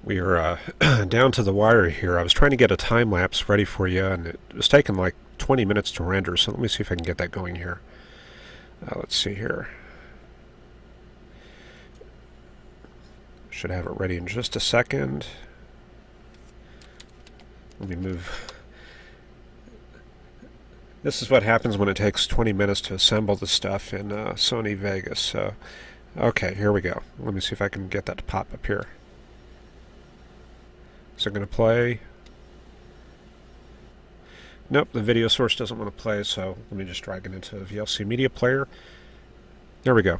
We are down to the wire here. I was trying to get a time lapse ready for you, and it was taking like 20 minutes to render. So let me see if I can get that going here. Let's see here. Should have it ready in just a second. Let me move. This is what happens when it takes 20 minutes to assemble the stuff in Sony Vegas. So, okay, here we go. Let me see if I can get that to pop up here. Is it going to play? Nope, the video source doesn't want to play, so let me just drag it into VLC Media Player. There we go.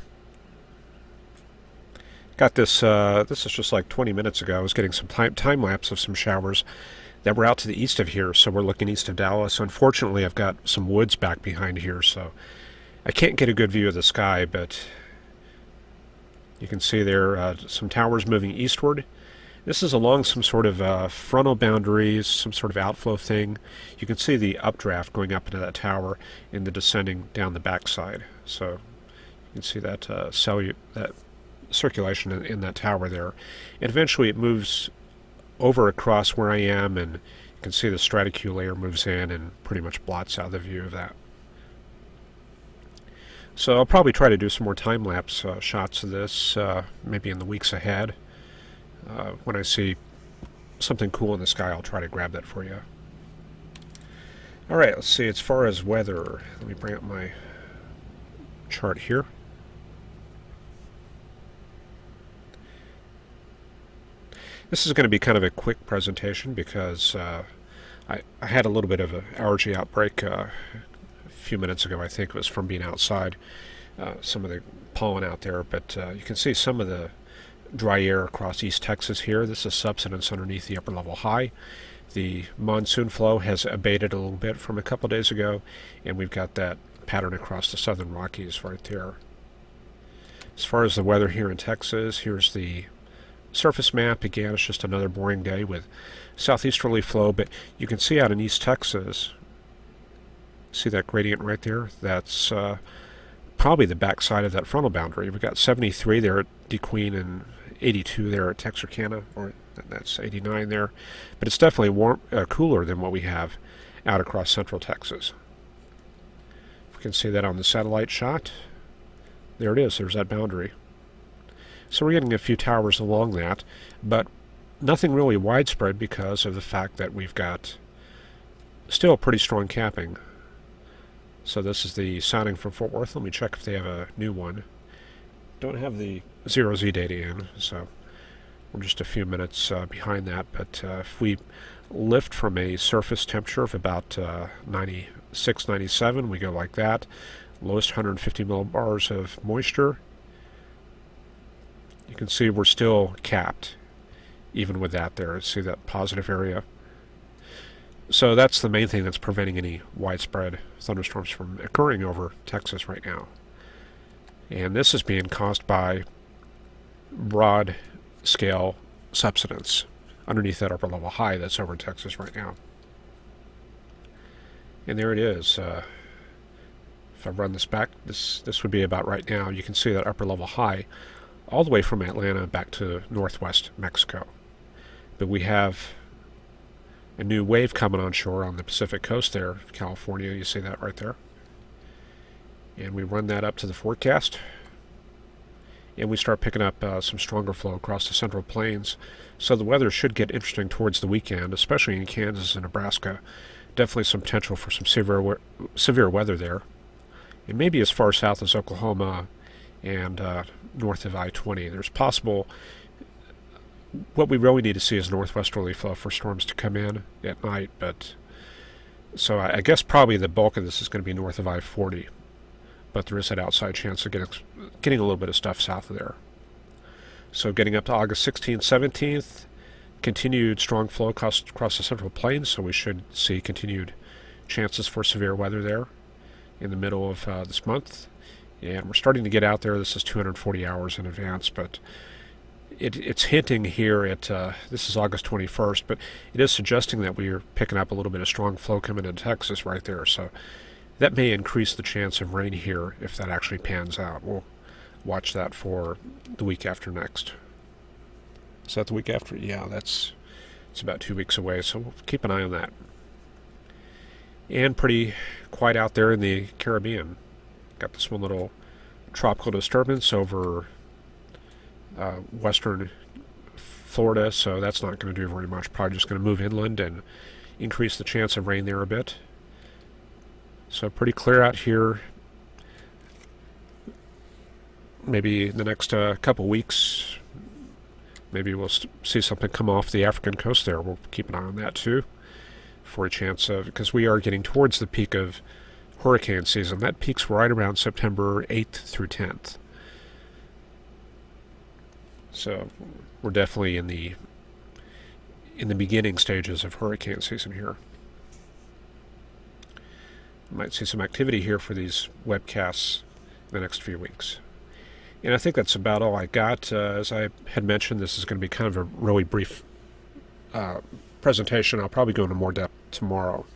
Got this, this is just like 20 minutes ago. I was getting some time lapse of some showers that were out to the east of here, so we're looking east of Dallas. Unfortunately, I've got some woods back behind here, so I can't get a good view of the sky, but you can see there some towers moving eastward. This is along some sort of frontal boundaries, some sort of outflow thing. You can see the updraft going up into that tower and the descending down the backside. So you can see that that circulation in that tower there. And eventually it moves over across where I am, and you can see the straticule layer moves in and pretty much blots out the view of that. So I'll probably try to do some more time-lapse shots of this, maybe in the weeks ahead. When I see something cool in the sky, I'll try to grab that for you. Alright, let's see, as far as weather, let me bring up my chart here. This is going to be kind of a quick presentation because I had a little bit of an allergy outbreak a few minutes ago. I think it was from being outside, some of the pollen out there, but you can see some of the dry air across East Texas here. This is subsidence underneath the upper level high. The monsoon flow has abated a little bit from a couple days ago, and we've got that pattern across the southern Rockies right there. As far as the weather here in Texas, here's the surface map. Again, it's just another boring day with southeasterly flow, but you can see out in East Texas, see that gradient right there? That's probably the backside of that frontal boundary. We've got 73 there at DeQueen and 82 there at Texarkana, or that's 89 there, but it's definitely cooler than what we have out across central Texas. We can see that on the satellite shot. There it is, there's that boundary. So we're getting a few towers along that, but nothing really widespread because of the fact that we've got still pretty strong capping. So this is the sounding from Fort Worth. Let me check if they have a new one. Don't have the 0Z data in, so we're just a few minutes behind that. But if we lift from a surface temperature of about 96, 97, we go like that. Lowest 150 millibars of moisture. You can see we're still capped, even with that there. See that positive area? So that's the main thing that's preventing any widespread thunderstorms from occurring over Texas right now. And this is being caused by broad-scale subsidence underneath that upper level high that's over Texas right now. And there it is. If I run this back, this would be about right now. You can see that upper level high all the way from Atlanta back to northwest Mexico. But we have a new wave coming on shore on the Pacific coast there, California. You see that right there. And we run that up to the forecast. And we start picking up some stronger flow across the central plains. So the weather should get interesting towards the weekend, especially in Kansas and Nebraska. Definitely some potential for some severe weather there. And maybe as far south as Oklahoma and north of I-20. There's possible, what we really need to see is northwesterly flow for storms to come in at night, but so I guess probably the bulk of this is going to be north of I-40, but there is that outside chance of getting a little bit of stuff south of there. So getting up to August 16th, 17th, continued strong flow across the central plains, so we should see continued chances for severe weather there in the middle of this month. And we're starting to get out there. This is 240 hours in advance, but it's hinting here at, this is August 21st, but it is suggesting that we are picking up a little bit of strong flow coming into Texas right there. So that may increase the chance of rain here if that actually pans out. We'll watch that for the week after next. Is that the week after? Yeah, it's about 2 weeks away, so we'll keep an eye on that. And pretty quiet out there in the Caribbean. Got this one little tropical disturbance over western Florida, so that's not going to do very much. Probably just going to move inland and increase the chance of rain there a bit. So pretty clear out here. Maybe the next couple weeks, maybe we'll see something come off the African coast there. We'll keep an eye on that too, for a chance of, because we are getting towards the peak of hurricane season. That peaks right around September 8th through 10th. So we're definitely in the beginning stages of hurricane season here. Might see some activity here for these webcasts in the next few weeks. And I think that's about all I got. As I had mentioned, this is going to be kind of a really brief presentation. I'll probably go into more depth tomorrow.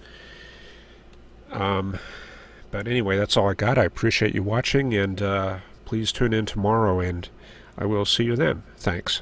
But anyway, that's all I got. I appreciate you watching, and please tune in tomorrow, and I will see you then. Thanks.